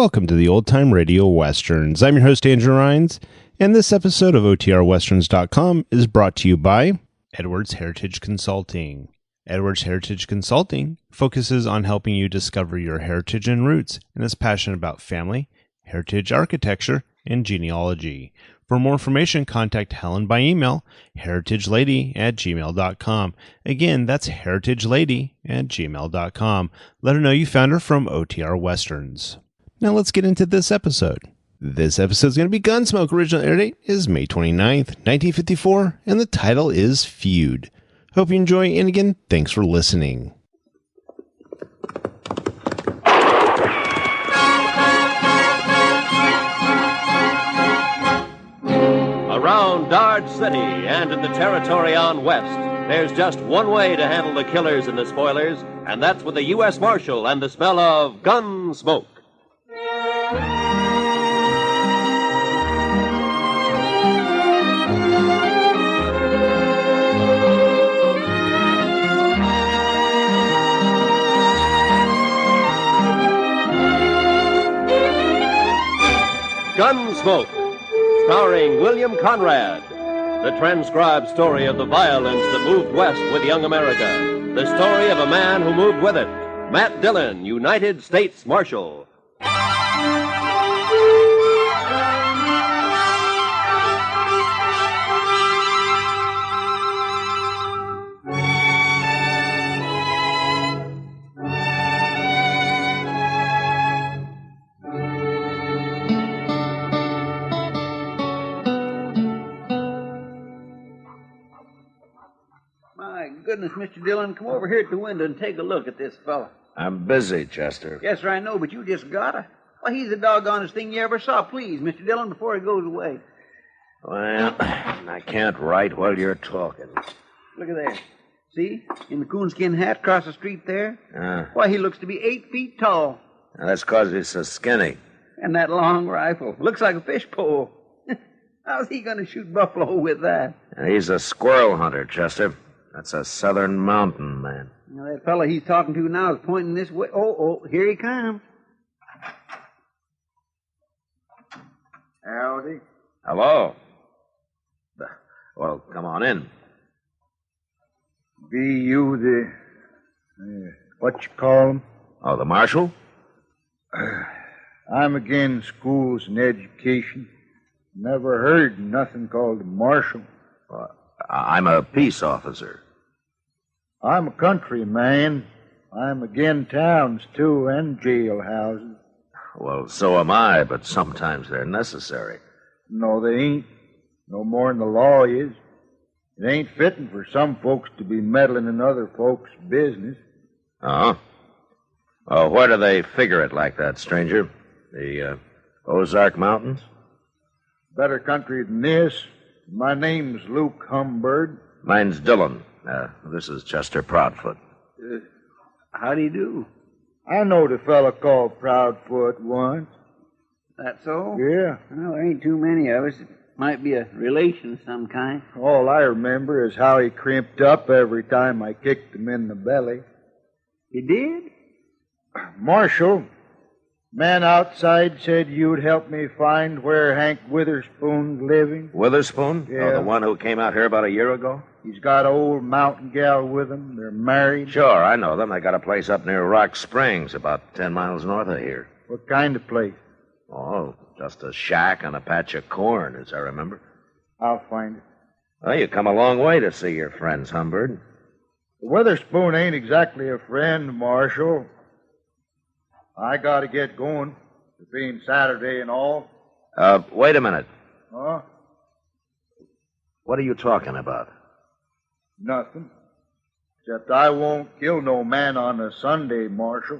welcome to the Old Time Radio Westerns. I'm your host, Andrew Rhynes, and this episode of OTRWesterns.com is brought to you by Edwards Heritage Consulting. Edwards Heritage Consulting focuses on helping you discover your heritage and roots and is passionate about family, heritage architecture, and genealogy. For more information, contact Helen by email, heritagelady@gmail.com. Again, that's heritagelady@gmail.com. Let her know you found her from OTR Westerns. Now let's get into this episode. This episode is going to be Gunsmoke. Original air date is May 29th, 1954, and the title is Feud. Hope you enjoy, and again, thanks for listening. Around Dodge City and in the territory on west, there's just one way to handle the killers and the spoilers, and that's with the U.S. Marshal and the smell of Gunsmoke. Gunsmoke, starring William Conrad, the transcribed story of the violence that moved west with young America, the story of a man who moved with it, Matt Dillon, United States Marshal. Goodness, Mr. Dillon, come over here at the window and take a look at this fella. I'm busy, Chester. Yes, sir, I know, but you just gotta. Why, he's the doggonest thing you ever saw. Please, Mr. Dillon, before he goes away. Well, I can't write while you're talking. Look at there. See? In the coonskin hat across the street there? Why, he looks to be 8 feet tall. Now, that's because he's so skinny. And that long rifle. Looks like a fish pole. How's he going to shoot buffalo with that? And he's a squirrel hunter, Chester. That's a southern mountain man. Now, that fella he's talking to now is pointing this way. Oh, here he comes. Howdy. Hello. Well, come on in. Be you the... what you call 'em? Oh, the marshal? I'm again schools and education. Never heard nothing called a marshal. I'm a peace officer. I'm a country man. I'm again towns, too, and jailhouses. Well, so am I, but sometimes they're necessary. No, they ain't. No more than the law is. It ain't fitting for some folks to be meddling in other folks' business. Uh-huh. Oh, where do they figure it like that, stranger? The Ozark Mountains? Better country than this. My name's Luke Humbird. Mine's Dillon. This is Chester Proudfoot. How do you do? I knowed a fella called Proudfoot once. That so? Yeah. Well, there ain't too many of us. It might be a relation of some kind. All I remember is how he crimped up every time I kicked him in the belly. He did? Marshal, man outside said you'd help me find where Hank Witherspoon's living. Witherspoon? Yeah. Oh, the one who came out here about a year ago? He's got an old mountain gal with him. They're married. Sure, I know them. They got a place up near Rock Springs, about 10 miles north of here. What kind of place? Oh, just a shack and a patch of corn, as I remember. I'll find it. Well, you come a long way to see your friends, Humbird. Witherspoon ain't exactly a friend, Marshal. I gotta get going. It being Saturday and all. Wait a minute. Huh? What are you talking about? Nothing. Except I won't kill no man on a Sunday, Marshal.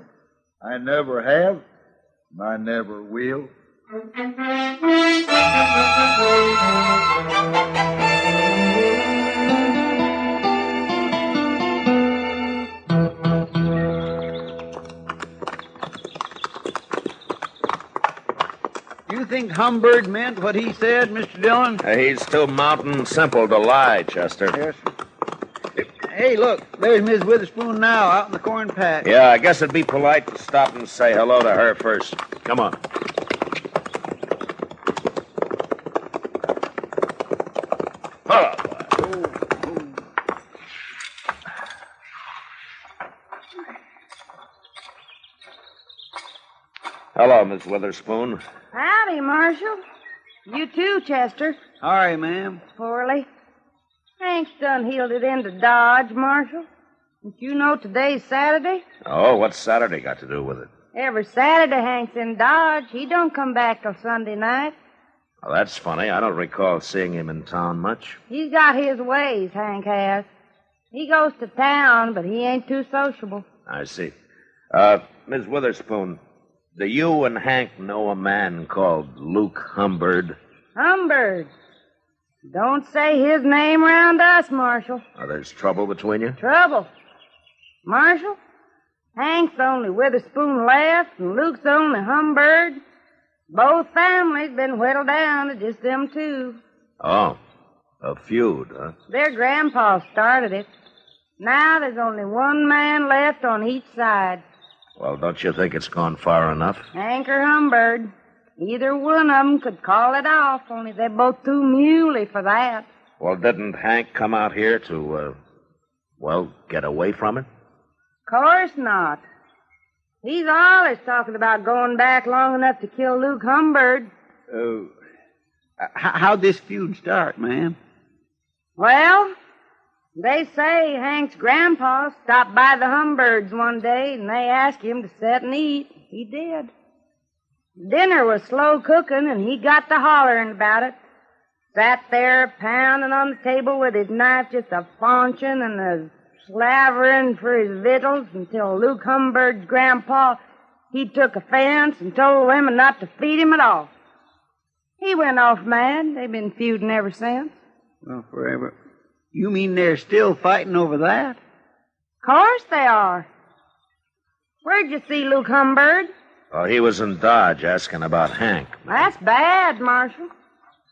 I never have, and I never will. You think Humbird meant what he said, Mr. Dillon? He's too mountain simple to lie, Chester. Yes, sir. Hey, look, there's Miss Witherspoon now, out in the corn patch. Yeah, I guess it'd be polite to stop and say hello to her first. Come on. Follow. Hello, Miss Witherspoon. Howdy, Marshal. You too, Chester. All right, ma'am. Poorly. Hank's done heeled it into Dodge, Marshal. Don't you know today's Saturday? Oh, what's Saturday got to do with it? Every Saturday Hank's in Dodge. He don't come back till Sunday night. Well, that's funny. I don't recall seeing him in town much. He's got his ways, Hank has. He goes to town, but he ain't too sociable. I see. Miss Witherspoon, do you and Hank know a man called Luke Humbird? Humbird. Don't say his name round us, Marshal. Oh, there's trouble between you? Trouble. Marshal, Hank's only Witherspoon left, and Luke's only Humbird. Both families been whittled down to just them two. Oh, a feud, huh? Their grandpa started it. Now there's only one man left on each side. Well, don't you think it's gone far enough? Hank or Humbird. Either one of them could call it off, only they're both too muley for that. Well, didn't Hank come out here to, get away from it? Course not. He's always talking about going back long enough to kill Luke Humbird. How'd this feud start, ma'am? Well, they say Hank's grandpa stopped by the Humbirds one day and they asked him to sit and eat. He did. Dinner was slow cooking and he got to hollering about it. Sat there pounding on the table with his knife just a-faunching and slavering for his victuals until Luke Humbird's grandpa, he took offense and told women not to feed him at all. He went off mad. They've been feuding ever since. Well, forever. You mean they're still fighting over that? Course they are. Where'd you see Luke Humbird? Well, he was in Dodge asking about Hank. That's bad, Marshal.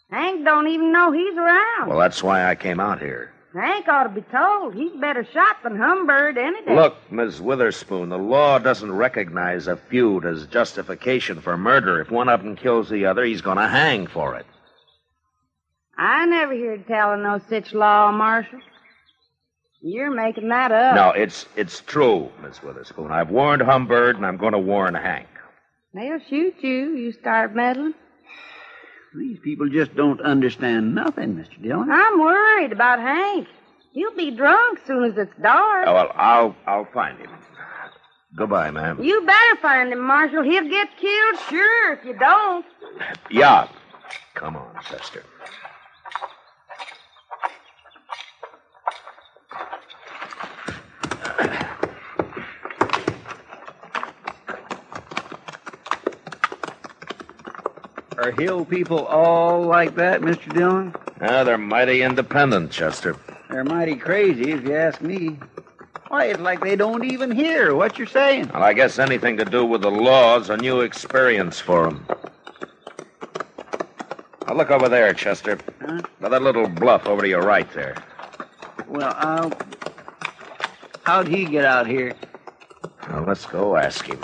Hank don't even know he's around. Well, that's why I came out here. Hank ought to be told. He's better shot than Humbird any day. Look, Miss Witherspoon, the law doesn't recognize a feud as justification for murder. If one of them kills the other, he's going to hang for it. I never heard tell of no such law, Marshal. You're making that up. No, it's true, Miss Witherspoon. I've warned Humbird, and I'm going to warn Hank. They'll shoot you start meddling. These people just don't understand nothing, Mr. Dillon. I'm worried about Hank. He'll be drunk soon as it's dark. Oh, well, I'll find him. Goodbye, ma'am. You better find him, Marshal. He'll get killed, sure, if you don't. Yeah. Come on, Chester. Are hill people all like that, Mr. Dillon? They're mighty independent, Chester. They're mighty crazy, if you ask me. Why, it's like they don't even hear what you're saying. Well, I guess anything to do with the law's a new experience for them. Now, look over there, Chester. Huh? Now, that little bluff over to your right there. Well, how'd he get out here? Well, let's go ask him.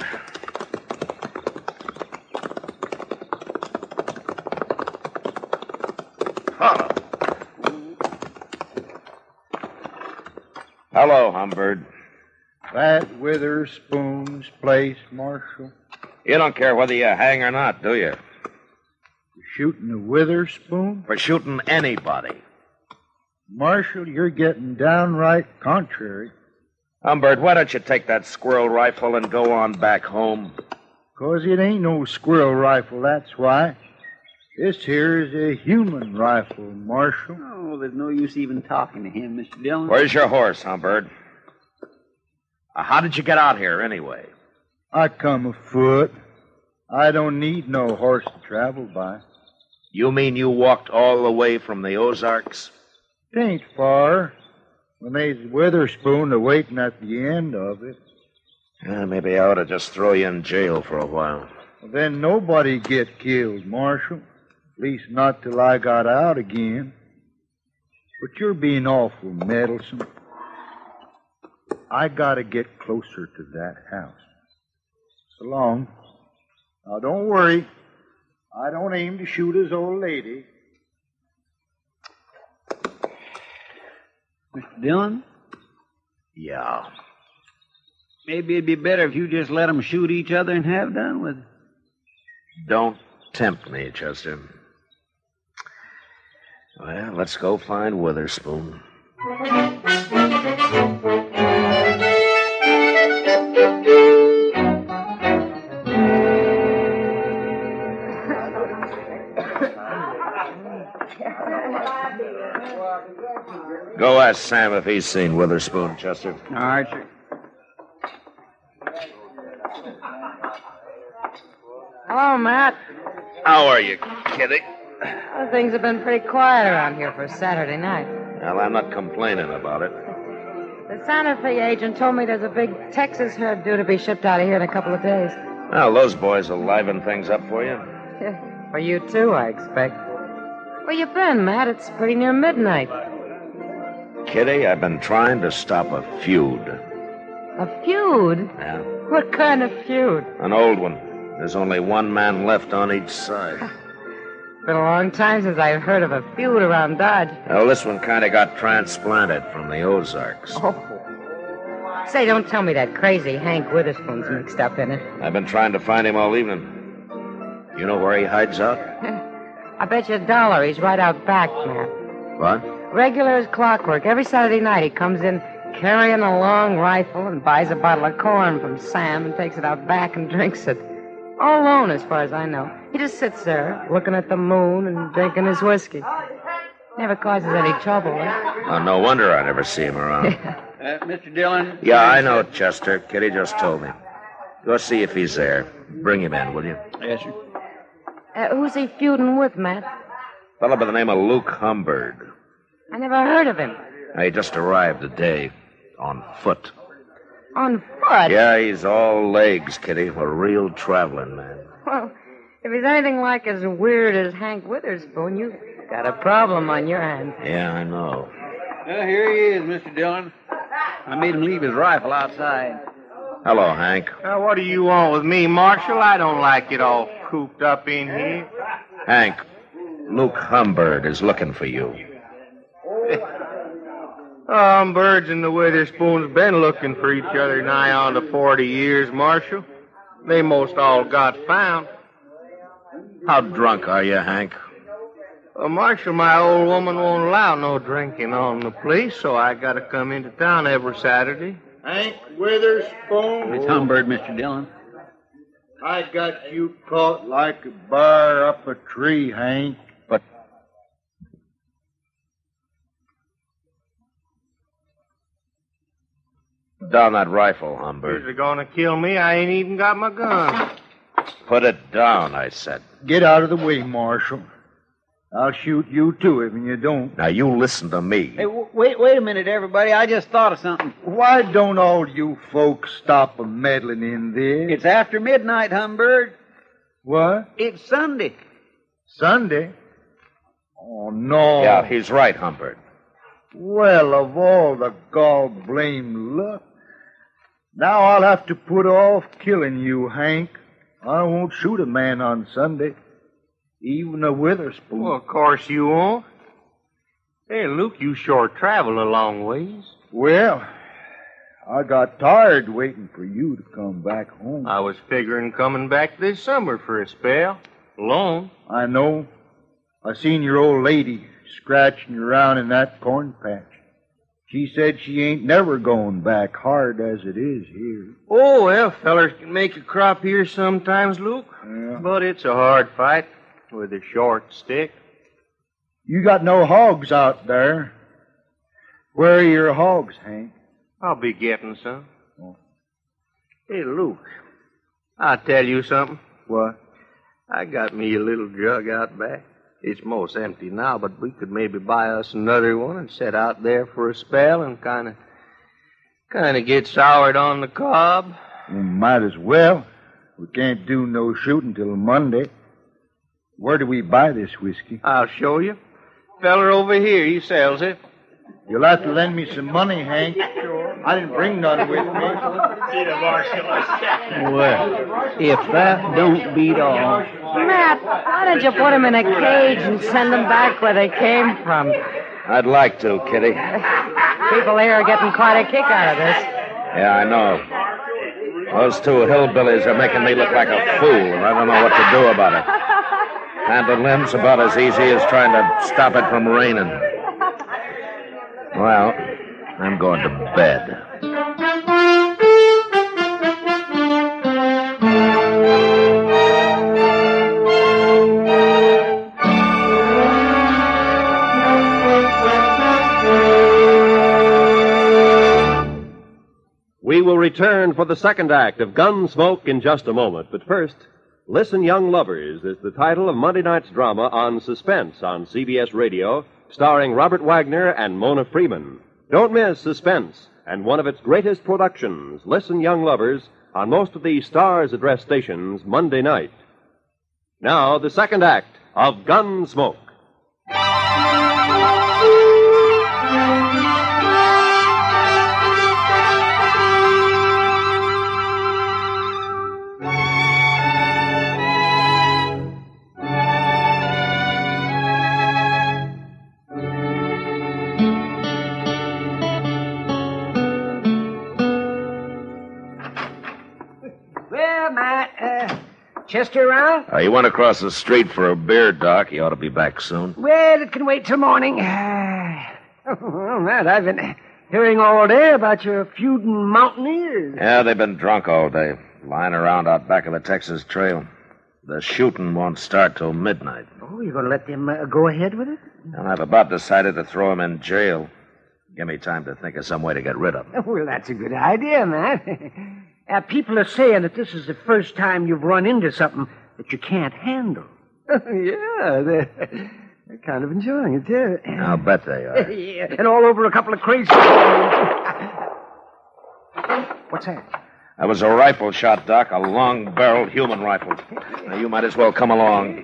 Hello, Humbird. That Witherspoon's place, Marshal? You don't care whether you hang or not, do you? Shooting a Witherspoon? For shooting anybody. Marshal, you're getting downright contrary. Humbird, why don't you take that squirrel rifle and go on back home? 'Cause it ain't no squirrel rifle, that's why. This here is a human rifle, Marshal. Oh, there's no use even talking to him, Mr. Dillon. Where's your horse, Humbird? How did you get out here, anyway? I come afoot. I don't need no horse to travel by. You mean you walked all the way from the Ozarks? It ain't far. When they's Witherspoon a-waiting at the end of it. Maybe I ought to just throw you in jail for a while. Well, then nobody get killed, Marshal. At least not till I got out again. But you're being awful meddlesome. I gotta get closer to that house. So long. Now, don't worry. I don't aim to shoot his old lady. Mr. Dillon, Yeah. maybe it'd be better if you just let them shoot each other and have done with it. Don't tempt me, Chester. Well, let's go find Witherspoon. Go ask Sam if he's seen Witherspoon, Chester. All right, sir. Hello, Matt. How are you, Kitty? Well, things have been pretty quiet around here for Saturday night. Well, I'm not complaining about it. The Santa Fe agent told me there's a big Texas herd due to be shipped out of here in a couple of days. Well, those boys will liven things up for you. For you, too, I expect. Where you been, Matt? It's pretty near midnight. Kitty, I've been trying to stop a feud. A feud? Yeah, What kind of feud? an old one. There's only one man left on each side. Been a long time since I've heard of a feud around Dodge. Well, this one kind of got transplanted from the Ozarks. Oh. Say, don't tell me that crazy Hank Witherspoon's mixed up in it. I've been trying to find him all evening. You know where he hides out? I bet you $1 he's right out back, Matt. What? Regular as clockwork. Every Saturday night he comes in carrying a long rifle and buys a bottle of corn from Sam and takes it out back and drinks it. All alone, as far as I know. He just sits there, looking at the moon and drinking his whiskey. Never causes any trouble. Oh, no wonder I never see him around. Mr. Dillon? Yeah, I know, Chester. Kitty just told me. Go see if he's there. Bring him in, will you? Yes, sir. Who's he feuding with, Matt? Fellow by the name of Luke Humbird. I never heard of him. He just arrived today on foot. On foot? Yeah, he's all legs, Kitty. A real traveling man. Well, if he's anything like as weird as Hank Witherspoon, you've got a problem on your hands. Yeah, I know. Well, here he is, Mr. Dillon. I made him leave his rifle outside. Hello, Hank. What do you want with me, Marshal? I don't like it all cooped up in here. Hank, Luke Humbird is looking for you. Birds and the Witherspoons been looking for each other nigh on to 40 years, Marshal. They most all got found. How drunk are you, Hank? Marshal, my old woman won't allow no drinking on the place, so I gotta come into town every Saturday. Hank Witherspoon. It's Humbird, Mr. Dillon. I got you caught like a bear up a tree, Hank. But down that rifle, Humbird. You're gonna kill me. I ain't even got my gun. Put it down, I said. Get out of the way, Marshal. I'll shoot you, too, if you don't. Now, you listen to me. Hey, wait a minute, everybody. I just thought of something. Why don't all you folks stop meddling in this? It's after midnight, Humbird. What? It's Sunday. Sunday? Oh, no. Yeah, he's right, Humbird. Well, of all the gall-blamed luck. Now I'll have to put off killing you, Hank. I won't shoot a man on Sunday. Even a Witherspoon. Well, of course you won't. Hey, Luke, you sure travel a long ways. Well, I got tired waiting for you to come back home. I was figuring coming back this summer for a spell. Alone. I know. I seen your old lady scratching around in that corn patch. She said she ain't never going back, hard as it is here. Oh, well, fellers can make a crop here sometimes, Luke. Yeah. But it's a hard fight with a short stick. You got no hogs out there. Where are your hogs, Hank? I'll be getting some. Oh. Hey, Luke, I'll tell you something. What? I got me a little jug out back. It's most empty now, but we could maybe buy us another one and set out there for a spell and kind of get soured on the cob. Well, might as well. We can't do no shooting till Monday. Where do we buy this whiskey? I'll show you. Feller over here, he sells it. You'll have to lend me some money, Hank. I didn't bring none with me. Well, if that don't beat all. Matt, why don't you put them in a cage and send them back where they came from? I'd like to, Kitty. People here are getting quite a kick out of this. Yeah, I know. Those two hillbillies are making me look like a fool, and I don't know what to do about it. Handling them's about as easy as trying to stop it from raining. Well, I'm going to bed. We will return for the second act of Gunsmoke in just a moment. But first, Listen, Young Lovers is the title of Monday night's drama on Suspense on CBS Radio, starring Robert Wagner and Mona Freeman. Don't miss Suspense and one of its greatest productions, Listen, Young Lovers, on most of the Stars Address stations Monday night. Now, the second act of Gunsmoke. Well, Matt, Chester around? You went across the street for a beer, Doc. He ought to be back soon. Well, it can wait till morning. Well, Matt, I've been hearing all day about your feuding mountaineers. Yeah, they've been drunk all day, lying around out back of the Texas Trail. The shooting won't start till midnight. Oh, you're going to let them go ahead with it? And I've about decided to throw him in jail. Give me time to think of some way to get rid of him. Well, that's a good idea, Matt. People are saying that this is the first time you've run into something that you can't handle. Yeah, they're kind of enjoying it, too. I'll bet they are. Yeah, and all over a couple of crazy... What's that? That was a rifle shot, Doc, a long-barreled human rifle. Now, you might as well come along.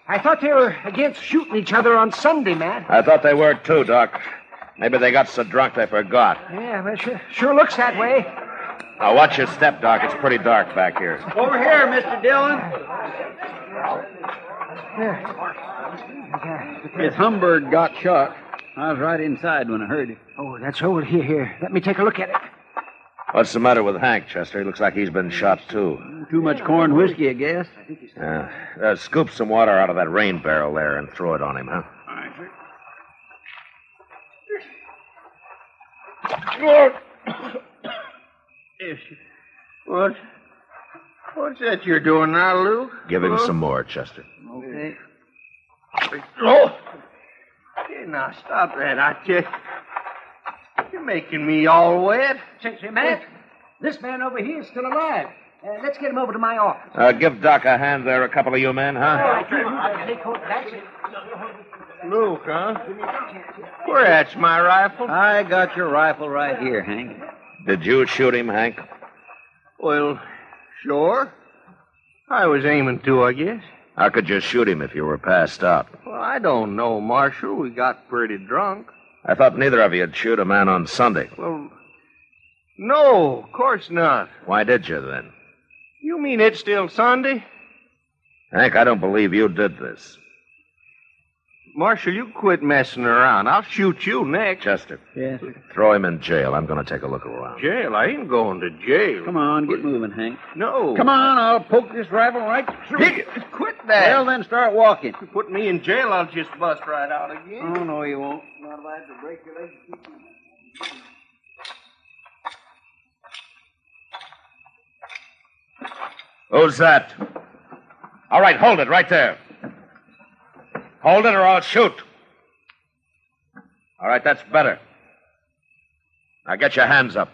I thought they were against shooting each other on Sunday, Matt. I thought they were, too, Doc. Maybe they got so drunk they forgot. Yeah, well, sure looks that way. Now, watch your step, Doc. It's pretty dark back here. Over here, Mr. Dillon. Miss Humbird got shot. I was right inside when I heard it. Oh, that's over here. Let me take a look at it. What's the matter with Hank, Chester? He looks like he's been shot, too. Too much corn whiskey, I guess. Scoop some water out of that rain barrel there and throw it on him, huh? All right, sir. What's that you're doing now, Lou? Give him some more, Chester. Okay. Oh! Hey, now, stop that, I tell you. You're making me all wet. Say, Matt, this man over here is still alive. Let's get him over to my office. Give Doc a hand there, a couple of you men, huh? That's it. Luke, huh? Where that's my rifle? I got your rifle right here, Hank. Did you shoot him, Hank? Well, sure. I was aiming to, I guess. How could you shoot him if you were passed out? Well, I don't know, Marshal. We got pretty drunk. I thought neither of you'd shoot a man on Sunday. Well, no, of course not. Why did you, then? You mean it's still Sunday? Hank, I don't believe you did this. Marshal, you quit messing around. I'll shoot you next. Chester. Yes. Throw him in jail. I'm going to take a look around. Jail? I ain't going to jail. Come on, get moving, Hank. No. Come on, I'll poke this rifle right through. Quit that. Well, then start walking. If you put me in jail, I'll just bust right out again. Oh, no, you won't. Not if I have to break your leg to keep you. Who's that? All right, hold it right there. Hold it or I'll shoot. All right, that's better. Now get your hands up.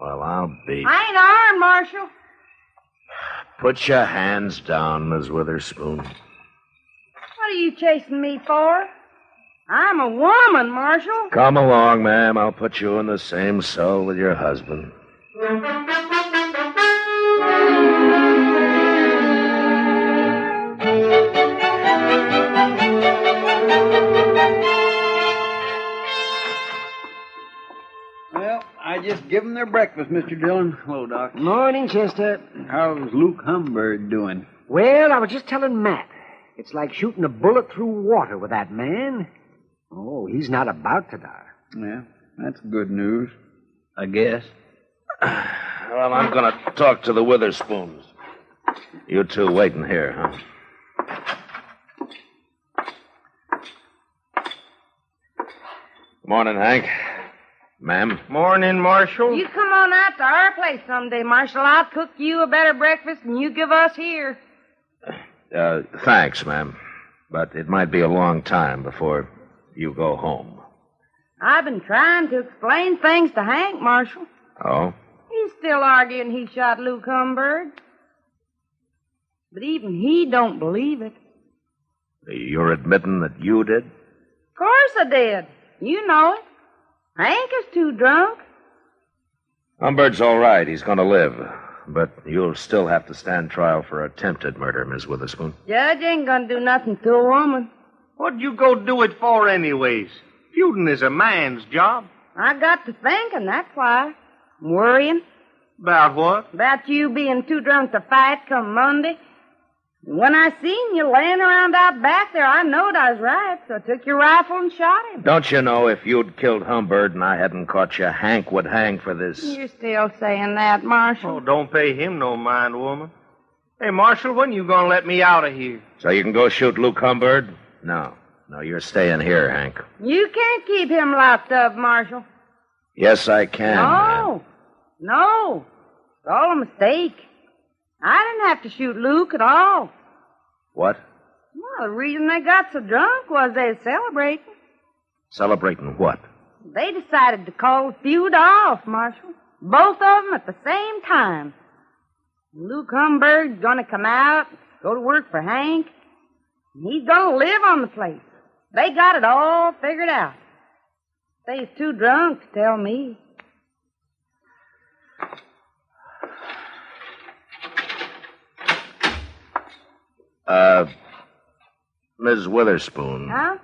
Well, I'll be... I ain't armed, Marshal. Put your hands down, Miss Witherspoon. What are you chasing me for? I'm a woman, Marshal. Come along, ma'am. I'll put you in the same cell with your husband. Well, I just give 'em their breakfast, Mr. Dillon. Hello, Doc. Morning, Chester. How's Luke Humbird doing? Well, I was just telling Matt. It's like shooting a bullet through water with that man. Oh, he's not about to die. Yeah, that's good news, I guess. Well, I'm going to talk to the Witherspoons. You two waiting here, huh? Morning, Hank. Ma'am. Morning, Marshal. You come on out to our place someday, Marshal. I'll cook you a better breakfast than you give us here. Thanks, ma'am. But it might be a long time before you go home. I've been trying to explain things to Hank, Marshal. Oh? He's still arguing he shot Luke Humbird. But even he don't believe it. You're admitting that you did? Of course I did. You know it. Hank is too drunk. Humbird's all right. He's going to live. But you'll still have to stand trial for attempted murder, Miss Witherspoon. Judge ain't gonna do nothing to a woman. What'd you go do it for anyways? Feuding is a man's job. I got to thinking, that's why. I'm worrying About what? about you being too drunk to fight come Monday. When I seen you laying around out back there, I knowed I was right, so I took your rifle and shot him. Don't you know if you'd killed Humbird and I hadn't caught you, Hank would hang for this? You're still saying that, Marshal. Oh, don't pay him no mind, woman. Hey, Marshal, when you gonna let me out of here? So you can go shoot Luke Humbird? No, you're staying here, Hank. You can't keep him locked up, Marshal. Yes, I can. No. It's all a mistake. I didn't have to shoot Luke at all. What? Well, the reason they got so drunk was they were celebrating. Celebrating what? They decided to call the feud off, Marshal. Both of them at the same time. Luke Humbird's going to come out, go to work for Hank. And he's going to live on the place. They got it all figured out. They's too drunk to tell me. Ms. Witherspoon. Huh?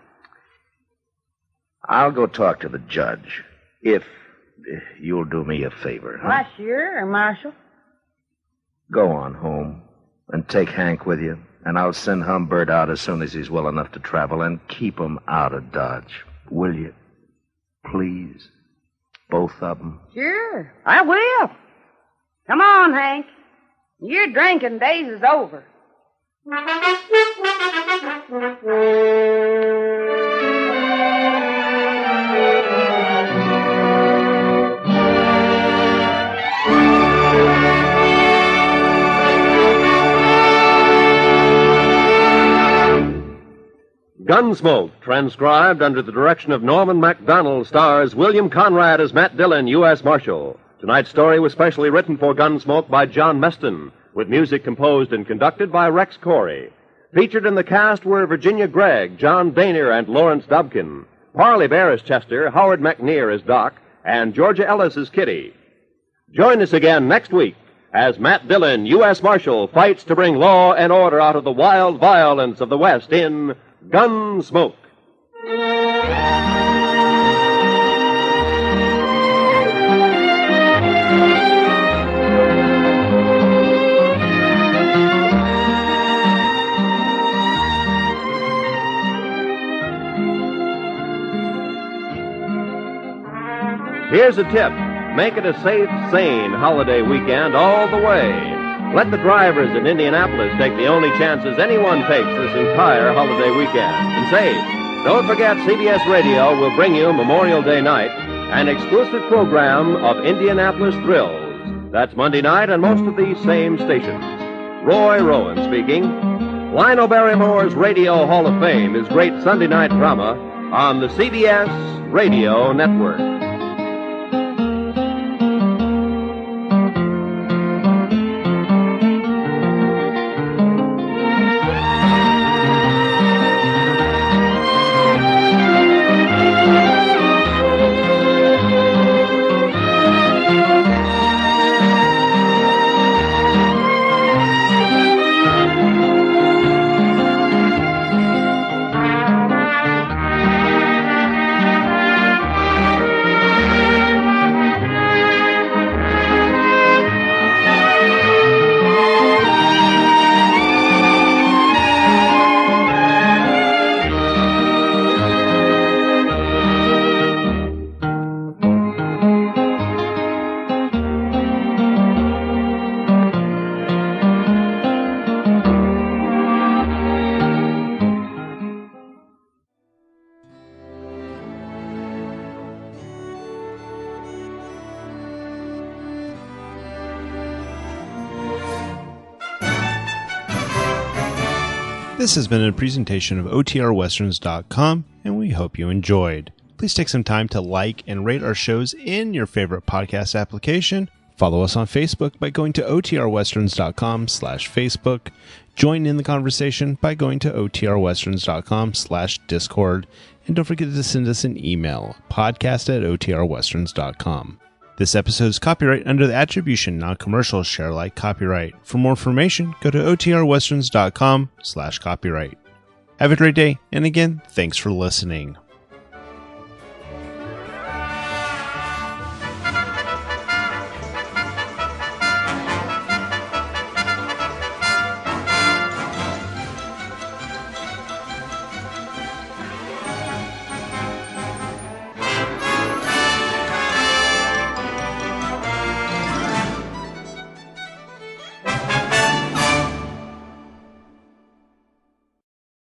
I'll go talk to the judge. If you'll do me a favor, huh? Why, sure, Marshal. Go on home and take Hank with you, and I'll send Humbird out as soon as he's well enough to travel, and keep him out of Dodge. Will you? Please? Both of them? Sure, I will. Come on, Hank. Your drinking days is over. Gunsmoke, transcribed under the direction of Norman Macdonnell, stars William Conrad as Matt Dillon, U.S. Marshal. Tonight's story was specially written for Gunsmoke by John Meston, with music composed and conducted by Rex Koury. Featured in the cast were Virginia Gregg, John Dehner, and Lawrence Dobkin. Parley Baer as Chester, Howard McNear as Doc, and Georgia Ellis as Kitty. Join us again next week as Matt Dillon, U.S. Marshal, fights to bring law and order out of the wild violence of the West in Gunsmoke. Here's a tip. Make it a safe, sane holiday weekend all the way. Let the drivers in Indianapolis take the only chances anyone takes this entire holiday weekend. And say, don't forget CBS Radio will bring you Memorial Day night, an exclusive program of Indianapolis thrills. That's Monday night on most of these same stations. Roy Rowan speaking. Lionel Barrymore's Radio Hall of Fame is great Sunday night drama on the CBS Radio Network. This has been a presentation of OTRWesterns.com, and we hope you enjoyed. Please take some time to like and rate our shows in your favorite podcast application. Follow us on Facebook by going to OTRWesterns.com/Facebook. Join in the conversation by going to OTRWesterns.com/Discord. And don't forget to send us an email, podcast@OTRWesterns.com. This episode is copyright under the Attribution Non-Commercial Share Alike copyright. For more information, go to OTRWesterns.com/copyright. Have a great day, and again, thanks for listening.